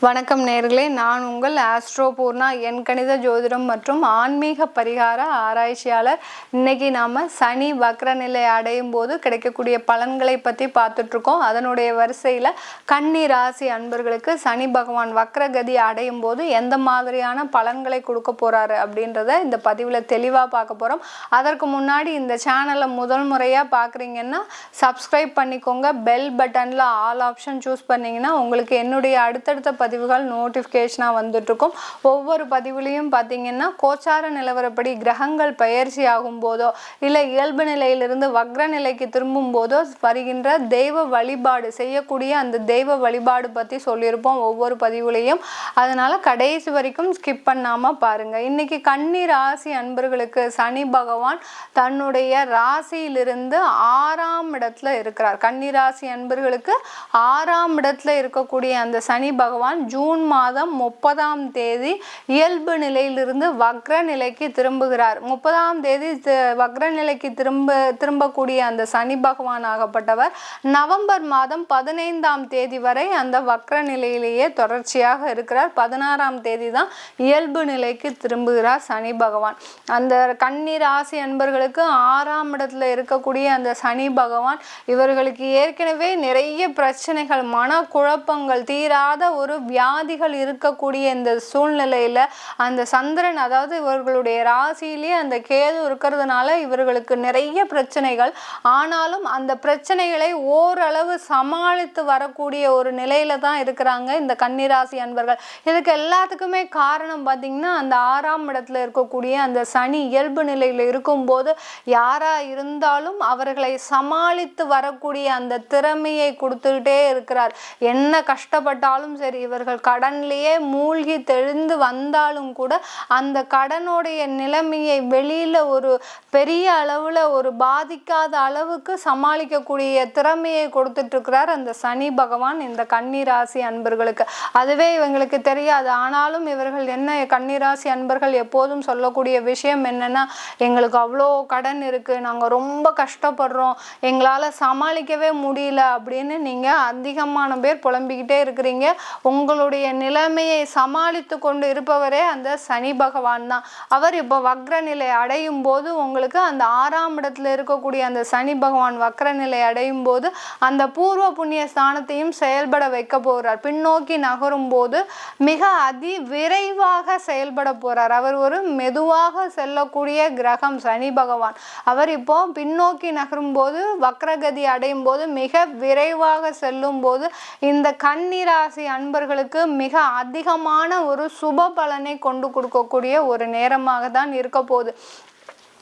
வணக்கம் நேர்களே, நான் உங்கள் ஆஸ்ட்ரோ பூர்ணா எண்கணித ஜோதிடம் மற்றும் ஆன்மீக பரிகார ஆராய்ச்சியாளர். இன்னைக்கு நாம சனி வக்ர நிலை அடையும் போது கிடைக்கக்கூடிய பலன்களை பற்றி பார்த்துட்ருக்கோம். அதனுடைய வரிசையில் கன்னி ராசி அன்பர்களுக்கு சனி பகவான் வக்ரகதி அடையும் போது எந்த மாதிரியான பலன்களை கொடுக்க போகிறாரு அப்படின்றத இந்த பதிவில் தெளிவாக பார்க்க போகிறோம். அதற்கு முன்னாடி இந்த சேனலை முதல் முறையாக பார்க்குறீங்கன்னா சப்ஸ்கிரைப் பண்ணிக்கோங்க. பெல் பட்டனில் ஆல் ஆப்ஷன் சூஸ் பண்ணிங்கன்னா உங்களுக்கு என்னுடைய அடுத்தடுத்த பதிவுகள் நோட்டிஃபிகேஷனாக வந்துட்டுருக்கும். ஒவ்வொரு பதிவுலையும் பார்த்தீங்கன்னா கோச்சார நிலவரப்படி கிரகங்கள் பயிற்சி ஆகும் போதோ இல்லை இயல்பு நிலையிலிருந்து வக்ர நிலைக்கு திரும்பும் போதோ வருகின்ற தெய்வ வழிபாடு செய்யக்கூடிய அந்த தெய்வ வழிபாடு பற்றி சொல்லியிருப்போம் ஒவ்வொரு பதிவுலையும். அதனால் கடைசி வரைக்கும் ஸ்கிப் பண்ணாமல் பாருங்கள். இன்றைக்கி கன்னி ராசி அன்பர்களுக்கு சனி பகவான் தன்னுடைய ராசியிலிருந்து 6ஆம் இடத்துல இருக்கிறார். கன்னி ராசி அன்பர்களுக்கு 6ஆம் இடத்துல இருக்கக்கூடிய அந்த சனி பகவான் ஜூன் மாதம் 30ஆம் தேதி இயல்பு நிலையிலிருந்து வக்ர நிலைக்கு திரும்புகிறார். 30ஆம் தேதி வக்ர நிலைக்கு திரும்பக்கூடிய அந்த சனி பகவான் ஆகப்பட்டவர் நவம்பர் மாதம் 15ஆம் தேதி வரை அந்த வக்ர நிலையிலேயே தொடர்ச்சியாக இருக்கிறார். 16ஆம் தேதி தான் இயல்பு நிலைக்கு திரும்புகிறார் சனி பகவான். அந்த கன்னி ராசி அன்பர்களுக்கு 6ஆம் இடத்துல இருக்கக்கூடிய அந்த சனி பகவான் இவர்களுக்கு ஏற்கனவே நிறைய பிரச்சனைகள், மனக்குழப்பங்கள், தீராத ஒரு வியாதிகள் இருக்கக்கூடிய இந்த சூழ்நிலையில் அந்த சந்திரன், அதாவது இவர்களுடைய ராசியிலே அந்த கேது இருக்கிறதுனால இவர்களுக்கு நிறைய பிரச்சனைகள். ஆனாலும் அந்த பிரச்சனைகளை ஓரளவு சமாளித்து வரக்கூடிய ஒரு நிலையில தான் இருக்கிறாங்க இந்த கன்னிராசி அன்பர்கள். இதுக்கு எல்லாத்துக்குமே காரணம் பார்த்தீங்கன்னா அந்த 6ஆம் இடத்துல இருக்கக்கூடிய அந்த சனி இயல்பு நிலையில் இருக்கும்போது யாரா இருந்தாலும் அவர்களை சமாளித்து வரக்கூடிய அந்த திறமையை கொடுத்துக்கிட்டே இருக்கிறார். என்ன கஷ்டப்பட்டாலும் சரி, இவர்கள் கடன்லேயே மூழ்கி தெளிந்து வந்தாலும் கூட அந்த கடனுடைய நிலைமையை வெளியில் ஒரு பெரிய அளவில் ஒரு பாதிக்காத அளவுக்கு சமாளிக்கக்கூடிய திறமையை கொடுத்துட்ருக்கிறார் அந்த சனி பகவான் இந்த கன்னிராசி அன்பர்களுக்கு. அதுவே இவங்களுக்கு தெரியாது. ஆனாலும் இவர்கள் என்ன, கன்னிராசி அன்பர்கள் எப்போதும் சொல்லக்கூடிய விஷயம் என்னென்னா, எங்களுக்கு அவ்வளோ கடன் இருக்குது, நாங்கள் ரொம்ப கஷ்டப்படுறோம், எங்களால் சமாளிக்கவே முடியல அப்படின்னு நீங்கள் அதிகமான பேர் புலம்பிக்கிட்டே இருக்கிறீங்க. உங்களுடைய நிலைமையை சமாளித்து கொண்டு இருப்பவரே அந்த சனி பகவான் தான். அவர் இப்போ வக்ர நிலை அடையும் போது உங்களுக்கு அந்த 6ஆம் இடத்துல இருக்கக்கூடிய அந்த சனி பகவான் வக்ர நிலை அடையும் போது அந்த பூர்வ புண்ணிய ஸ்தானத்தையும் செயல்பட வைக்க போகிறார். பின்னோக்கி நகரும் போது மிக விரைவாக செயல்பட போகிறார். அவர் ஒரு மெதுவாக செல்லக்கூடிய கிரகம் சனி பகவான். அவர் இப்போ பின்னோக்கி நகரும் போது வக்ரகதி அடையும் போது மிக விரைவாக செல்லும் போது இந்த கன்னிராசி அன்பர்களுக்கு மிக அதிகமான ஒரு சுப பலனை கொண்டு கொடுக்கக்கூடிய ஒரு நேரமாக தான் இருக்க போகுது.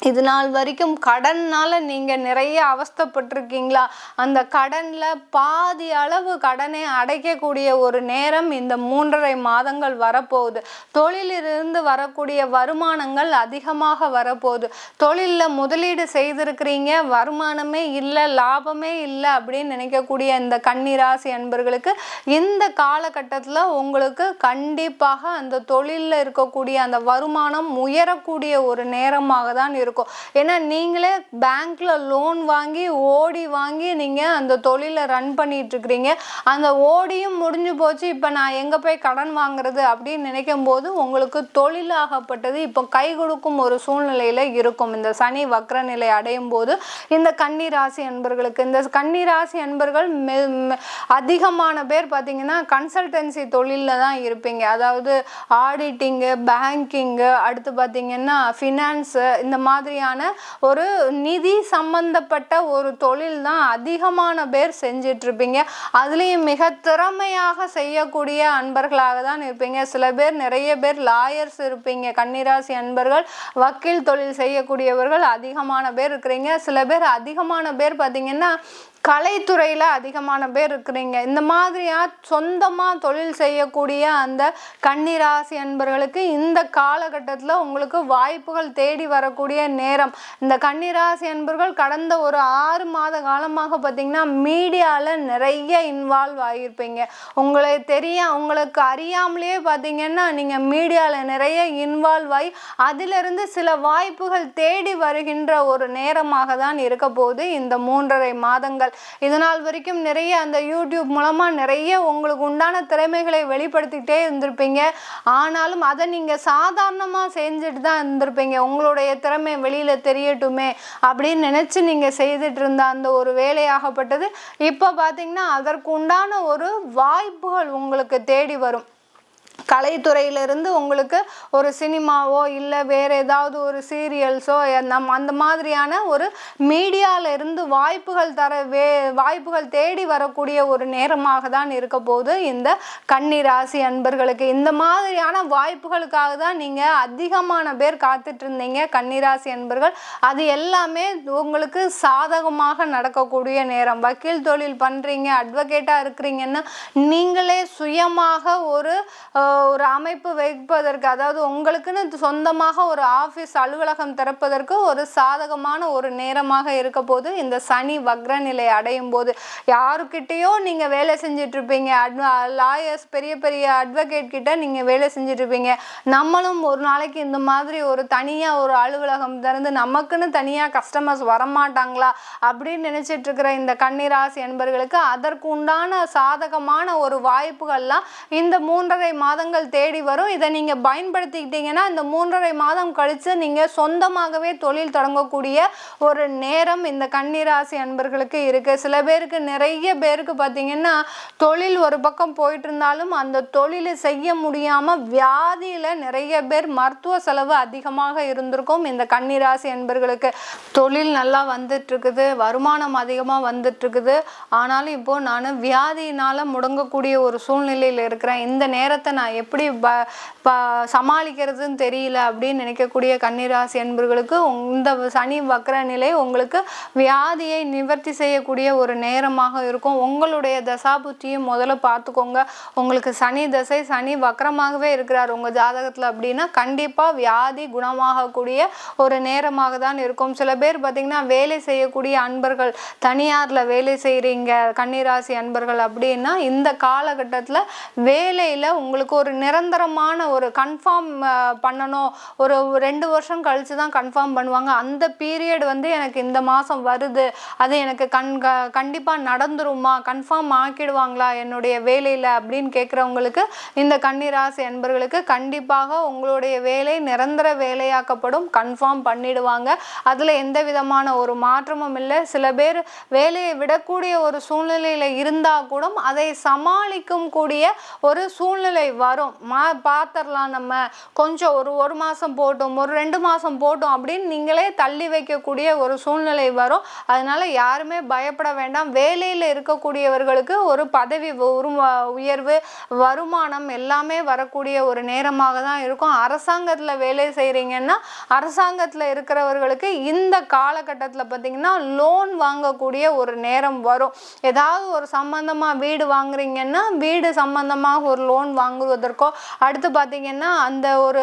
இது நாள் வரைக்கும் கடனால் நீங்கள் நிறைய அவஸ்தைப்பட்டிருக்கீங்களா? அந்த கடனில் பாதி அளவு கடனை அடைக்கக்கூடிய ஒரு நேரம் இந்த 3.5 மாதங்கள் வரப்போகுது. தொழிலிருந்து வரக்கூடிய வருமானங்கள் அதிகமாக வரப்போகுது. தொழிலில் முதலீடு செய்திருக்கிறீங்க, வருமானமே இல்லை, லாபமே இல்லை அப்படின்னு நினைக்கக்கூடிய இந்த கன்னிராசி அன்பர்களுக்கு இந்த காலகட்டத்தில் உங்களுக்கு கண்டிப்பாக அந்த தொழிலில் இருக்கக்கூடிய அந்த வருமானம் உயரக்கூடிய ஒரு நேரமாக தான் இருக்கும். ஏன்னா நீங்களே பேங்க்ல லோன் வாங்கி ஓடி வாங்கி நீங்க அந்த தொழிலை ரன் பண்ணிட்டு இருக்கிறீங்க. அந்த ஓடியும் முடிஞ்சு போச்சு, இப்ப நான் எங்க போய் கடன் வாங்குறது அப்படின்னு நினைக்கும் போது உங்களுக்கு தொழிலாகப்பட்டது இப்போ கை கொடுக்கும் ஒரு சூழ்நிலையில இருக்கும் இந்த சனி வக்ர நிலை அடையும் போது இந்த கன்னிராசி அன்பர்களுக்கு. இந்த கன்னிராசி அன்பர்கள் அதிகமான பேர் பார்த்தீங்கன்னா கன்சல்டன்சி தொழிலில் தான் இருப்பீங்க. அதாவது ஆடிட்டிங்கு, பேங்கிங்கு, அடுத்து பார்த்தீங்கன்னா ஃபினான்ஸு, இந்த மாதிரியான ஒரு நிதி சம்பந்தப்பட்ட ஒரு தொழில் தான் அதிகமான பேர் செஞ்சிட்டு இருப்பீங்க. அதுலேயும் மிக திறமையாக செய்யக்கூடிய அன்பர்களாக தான் இருப்பீங்க. சில பேர், நிறைய பேர் லாயர்ஸ் இருப்பீங்க. கன்னிராசி அன்பர்கள் வக்கீல் தொழில் செய்யக்கூடியவர்கள் அதிகமான பேர் இருக்கிறீங்க. சில பேர், அதிகமான பேர் பார்த்தீங்கன்னா கலைத்துறையில் அதிகமான பேர் இருக்கிறீங்க. இந்த மாதிரியா சொந்தமாக தொழில் செய்யக்கூடிய அந்த கன்னிராசி அன்பர்களுக்கு இந்த காலகட்டத்தில் உங்களுக்கு வாய்ப்புகள் தேடி வரக்கூடிய நேரம். இந்த கன்னிராசி அன்பர்கள் கடந்த ஒரு 6 மாத காலமாக பார்த்தீங்கன்னா மீடியாவில் நிறைய இன்வால்வ் ஆகியிருப்பீங்க. உங்களுக்கு அறியாமலேயே பார்த்தீங்கன்னா நீங்கள் மீடியாவில் நிறைய இன்வால்வ் ஆகி அதிலிருந்து சில வாய்ப்புகள் தேடி வருகின்ற ஒரு நேரமாக தான் இருக்க போகுது இந்த 3.5 மாதங்கள். அன்பர்கள். இதனால் வரைக்கும் நிறைய அந்த யூடியூப் மூலமாக நிறைய உங்களுக்கு உண்டான திறமைகளை வெளிப்படுத்திக்கிட்டே இருந்திருப்பீங்க. ஆனாலும் அதை நீங்கள் சாதாரணமாக செஞ்சுட்டு தான் இருந்திருப்பீங்க. உங்களுடைய திறமை வெளியில் தெரியட்டுமே அப்படின்னு நினச்சி நீங்கள் செய்துட்டு இருந்த அந்த ஒரு வேலையாகப்பட்டது இப்போ பார்த்தீங்கன்னா அதற்கு உண்டான ஒரு வாய்ப்புகள் உங்களுக்கு தேடி வரும். கலைத்துறையிலிருந்து உங்களுக்கு ஒரு சினிமாவோ இல்லை வேறு ஏதாவது ஒரு சீரியல்ஸோ அந்த மாதிரியான ஒரு மீடியாவிலிருந்து வாய்ப்புகள் தேடி வரக்கூடிய ஒரு நேரமாக தான் இருக்க போது இந்த கன்னி ராசி அன்பர்களுக்கு. இந்த மாதிரியான வாய்ப்புகளுக்காக தான் நீங்கள் அதிகமான பேர் காத்துட்டு இருந்தீங்க கன்னிராசி அன்பர்கள். அது எல்லாமே உங்களுக்கு சாதகமாக நடக்கக்கூடிய நேரம். வக்கீல் தொழில் பண்ணுறீங்க, அட்வொகேட்டாக இருக்கிறீங்கன்னா நீங்களே சுயமாக ஒரு அமைப்பு வைப்பதற்கு, அதாவது உங்களுக்குன்னு சொந்தமாக ஒரு ஆஃபீஸ் அலுவலகம் திறப்பதற்கு ஒரு சாதகமான ஒரு நேரமாக இருக்க போது இந்த சனி வக்ர நிலை அடையும் போது. யாருக்கிட்டேயோ நீங்கள் வேலை செஞ்சுட்டு இருப்பீங்க, லாயர்ஸ் பெரிய பெரிய அட்வொகேட் கிட்ட நீங்கள் வேலை செஞ்சுட்டு இருப்பீங்க. நம்மளும் ஒரு நாளைக்கு இந்த மாதிரி ஒரு தனியாக ஒரு அலுவலகம் திறந்து நமக்குன்னு தனியாக கஸ்டமர்ஸ் வரமாட்டாங்களா அப்படின்னு நினைச்சிட்டு இருக்கிற இந்த கன்னிராசி என்பர்களுக்கு அதற்கு உண்டான சாதகமான ஒரு வாய்ப்புகள்லாம் இந்த 3.5 மாதங்கள் தேடி வரும். இதை நீங்க பயன்படுத்திக்கிட்டீங்கன்னா இந்த 3.5 மாதம் கழிச்சு நீங்க சொந்தமாகவே தொழில் தொடங்கக்கூடிய ஒரு நேரம் இந்த கன்னிராசி அன்பர்களுக்கு இருக்கு. சில பேருக்கு, நிறைய பேருக்கு பார்த்தீங்கன்னா தொழில் ஒரு பக்கம் போயிட்டு இருந்தாலும் அந்த தொழிலை செய்ய முடியாம வியாதியில நிறைய பேர் மருத்துவ செலவு அதிகமாக இருந்திருக்கும். இந்த கன்னிராசி அன்பர்களுக்கு தொழில் நல்லா வந்துட்டு இருக்குது, வருமானம் அதிகமாக வந்துட்டு இருக்குது. ஆனாலும் இப்போ நான் வியாதியினால முடங்கக்கூடிய ஒரு சூழ்நிலையில் இருக்கிறேன், இந்த நேரத்தை நான் எப்படி சமாளிக்கிறதுன்னு தெரியல அப்படின்னு நினைக்கக்கூடிய கன்னிராசி அன்பர்களுக்கு இந்த சனி வக்ர நிலை உங்களுக்கு வியாதியை நிவர்த்தி செய்யக்கூடிய ஒரு நேரமாக இருக்கும். உங்களுடைய தசாபுத்தியும் முதல்ல பார்த்துக்கோங்க. உங்களுக்கு சனி தசை, சனி வக்ரமாகவே இருக்கிறார் உங்க ஜாதகத்துல அப்படின்னா கண்டிப்பா வியாதி குணமாகக்கூடிய ஒரு நேரமாக தான் இருக்கும். சில பேர் பார்த்தீங்கன்னா வேலை செய்யக்கூடிய அன்பர்கள், தனியார்ல வேலை செய்கிறீங்க கன்னிராசி அன்பர்கள் அப்படின்னா இந்த காலகட்டத்தில் வேலையில உங்களுக்கு ஒரு நிரந்தரமான ஒரு கன்ஃபார்ம் பண்ணணும், ஒரு 2 வருஷம் கழிச்சு தான் கன்ஃபார்ம் பண்ணுவாங்க. அந்த பீரியட் எனக்கு இந்த மாதம் வருது, அது எனக்கு கண்டிப்பாக நடந்துருமா, கன்ஃபார்ம் ஆக்கிடுவாங்களா என்னுடைய வேலையில் அப்படின்னு கேட்குறவங்களுக்கு இந்த கன்னிராசி அன்பர்களுக்கு கண்டிப்பாக உங்களுடைய வேலை நிரந்தர வேலையாக்கப்படும், கன்ஃபார்ம் பண்ணிடுவாங்க. அதில் எந்த விதமான ஒரு மாற்றமும் இல்லை. சில பேர் வேலையை விடக்கூடிய ஒரு சூழ்நிலையில் இருந்தால் கூட அதை சமாளிக்கும் கூடிய ஒரு சூழ்நிலை வரும். பார்த்துடலாம், நம்ம கொஞ்சம் ஒரு மாதம் போட்டோம், ஒரு 2 மாதம் போட்டோம் அப்படின்னு நீங்களே தள்ளி வைக்கக்கூடிய ஒரு சூழ்நிலை வரும். அதனால யாருமே பயப்பட வேண்டாம். வேலையில் இருக்கக்கூடியவர்களுக்கு ஒரு பதவி உயர்வு, வருமானம் எல்லாமே வரக்கூடிய ஒரு நேரமாக தான் இருக்கும். அரசாங்கத்தில் வேலை செய்கிறீங்கன்னா அரசாங்கத்தில் இருக்கிறவர்களுக்கு இந்த காலகட்டத்தில் பார்த்தீங்கன்னா லோன் வாங்கக்கூடிய ஒரு நேரம் வரும். ஏதாவது ஒரு சம்பந்தமாக வீடு வாங்குறீங்கன்னா வீடு சம்பந்தமாக ஒரு லோன் வாங்குவதற்கோ, அடுத்து பார்த்தீங்கன்னா அந்த ஒரு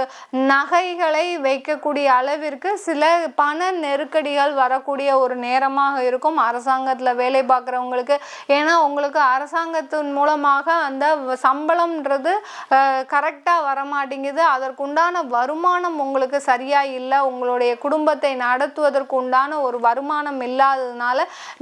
நகைகளை வைக்கக்கூடிய அளவிற்கு சில பண நெருக்கடிகள் வரக்கூடிய ஒரு நேரமாக இருக்கும் அரசாங்கத்தில் வேலை பார்க்குறவங்களுக்கு. ஏன்னா உங்களுக்கு அரசாங்கத்தின் மூலமாக அந்த சம்பளம்ன்றது கரெக்டாக வரமாட்டேங்குது, அதற்குண்டான வருமானம் உங்களுக்கு சரியாக இல்லை, உங்களுடைய குடும்பத்தை நடத்துவதற்கு உண்டான ஒரு வருமானம் இல்லாததுனால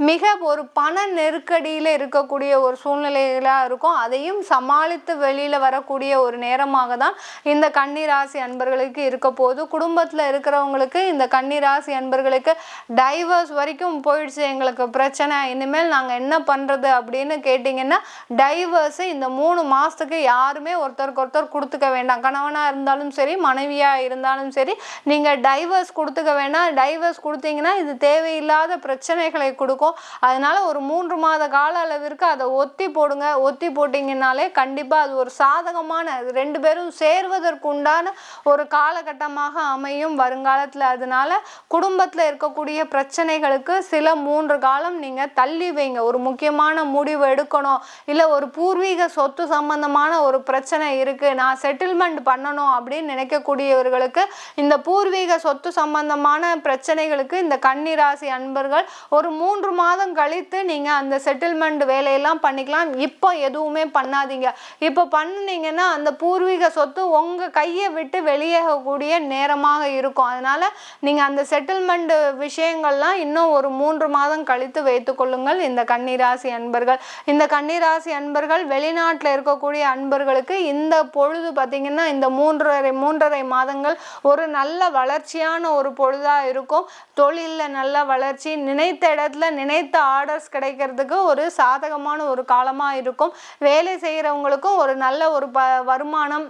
மிக ஒரு பண நெருக்கடியில் இருக்கக்கூடிய ஒரு சூழ்நிலைகளாக இருக்கும். அதையும் சமாளித்து வெளியில் வரக்கூடிய ஒரு நேரமாக தான் இந்த கன்னிராசி அன்பர்களுக்கு இருக்க போது. குடும்பத்தில் இருக்கிறவங்களுக்கு இந்த கன்னிராசி அன்பர்களுக்கு டைவர்ஸ் வரைக்கும் போயிடுச்சு, எங்களுக்கு பிரச்சனை, இனிமேல் நாங்கள் என்ன பண்ணுறது அப்படின்னு கேட்டிங்கன்னா டைவர்ஸ் இந்த 3 மாதத்துக்கு யாருமே ஒருத்தருக்கு ஒருத்தர் கொடுத்துக்க வேண்டாம். கணவனாக இருந்தாலும் சரி, மனைவியாக இருந்தாலும் சரி, நீங்கள் டைவர்ஸ் கொடுத்துக்க வேண்டாம். டைவர்ஸ் கொடுத்தீங்கன்னா இது தேவையில்லாத பிரச்சனைகளை கொடுக்கும். அதனால ஒரு 3 மாத கால அளவிற்கு அதை ஒத்தி போடுங்க. ஒத்தி போட்டிங்கனாலே கண்டிப்பாக அது ஒரு சாதகமான 2 பேரும் சேர்வதற்கு உண்டான ஒரு காலகட்டமாக அமையும் வருங்காலத்தில். அதனால குடும்பத்தில் இருக்கக்கூடிய பிரச்சனைகளுக்கு சில 3 காலம் நீங்கள் தள்ளி வைங்க. ஒரு முக்கியமான முடிவு எடுக்கணும், இல்லை ஒரு பூர்வீக சொத்து சம்பந்தமான ஒரு பிரச்சனை இருக்கு, நான் செட்டில்மெண்ட் பண்ணணும் அப்படின்னு நினைக்கக்கூடியவர்களுக்கு இந்த பூர்வீக சொத்து சம்பந்தமான பிரச்சனைகளுக்கு இந்த கன்னிராசி அன்பர்கள் ஒரு 3 மாதம் கழித்து நீங்கள் அந்த செட்டில்மெண்ட் வேலையெல்லாம் பண்ணிக்கலாம். இப்போ எதுவுமே பண்ணாதீங்க. இப்போ பண்ணினீங்க பார்த்தீங்கன்னா அந்த பூர்வீக சொத்து உங்கள் கையை விட்டு வெளியேறக்கூடிய நேரமாக இருக்கும். அதனால் நீங்கள் அந்த செட்டில்மெண்ட் விஷயங்கள்லாம் இன்னும் ஒரு 3 மாதம் கழித்து வைத்துக்கொள்ளுங்கள் இந்த கன்னிராசி அன்பர்கள். இந்த கன்னிராசி அன்பர்கள் வெளிநாட்டில் இருக்கக்கூடிய அன்பர்களுக்கு இந்த பொழுது பார்த்தீங்கன்னா இந்த மூன்றரை மாதங்கள் ஒரு நல்ல வளர்ச்சியான ஒரு பொழுதாக இருக்கும். தொழிலில் நல்ல வளர்ச்சி, நினைத்த இடத்துல நினைத்த ஆர்டர்ஸ் கிடைக்கிறதுக்கு ஒரு சாதகமான ஒரு காலமாக இருக்கும். வேலை செய்கிறவங்களுக்கும் ஒரு நல்ல ஒரு வருமானம்.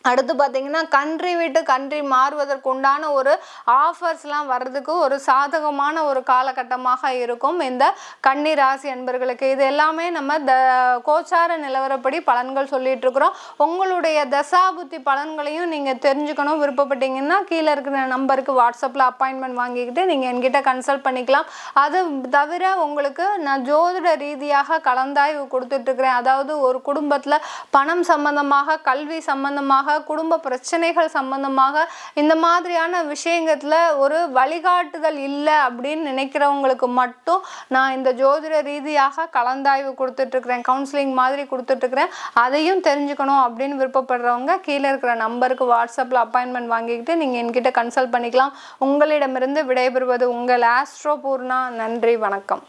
அடுத்து பார்த்தீங்கன்னா கண்ட்ரி விட்டு கண்ட்ரி மாறுவதற்கு உண்டான ஒரு ஆஃபர்ஸ்லாம் வர்றதுக்கு ஒரு சாதகமான ஒரு காலகட்டமாக இருக்கும் இந்த கன்னி ராசி அன்பர்களுக்கு. இது எல்லாமே நம்ம கோச்சார நிலவரப்படி பலன்கள் சொல்லிட்டு இருக்கிறோம். உங்களுடைய தசாபுத்தி பலன்களையும் நீங்கள் தெரிஞ்சுக்கணும் விருப்பப்பட்டீங்கன்னா கீழே இருக்கிற நம்பருக்கு வாட்ஸ்அப்பில் அப்பாயின்மெண்ட் வாங்கிக்கிட்டு நீங்கள் என்கிட்ட கன்சல்ட் பண்ணிக்கலாம். அது தவிர உங்களுக்கு நான் ஜோதிட ரீதியாக கலந்தாய்வு கொடுத்துட்ருக்கிறேன். அதாவது ஒரு குடும்பத்தில் பணம் சம்பந்தமாக, கல்வி சம்பந்தமாக, குடும்ப பிரச்சனைகள் சம்பந்தமாக இந்த மாதிரியான விஷயங்கள்ல ஒரு வழிகாட்டுதல் இல்லை அப்படின்னு நினைக்கிறவங்களுக்கு மட்டும் நான் இந்த ஜோதிட ரீதியாக கலந்தாய்வு கொடுத்துட்ருக்கிறேன், கவுன்சிலிங் மாதிரி கொடுத்துட்ருக்கிறேன். அதையும் தெரிஞ்சுக்கணும் அப்படின்னு விருப்பப்படுறவங்க கீழே இருக்கிற நம்பருக்கு வாட்ஸ்அப்பில் அப்பாயின்மெண்ட் வாங்கிக்கிட்டு நீங்கள் என்கிட்ட கன்சல்ட் பண்ணிக்கலாம். உங்களிடமிருந்து விடைபெறுவது உங்கள் ஆஸ்ட்ரோ பூர்ணா. நன்றி, வணக்கம்.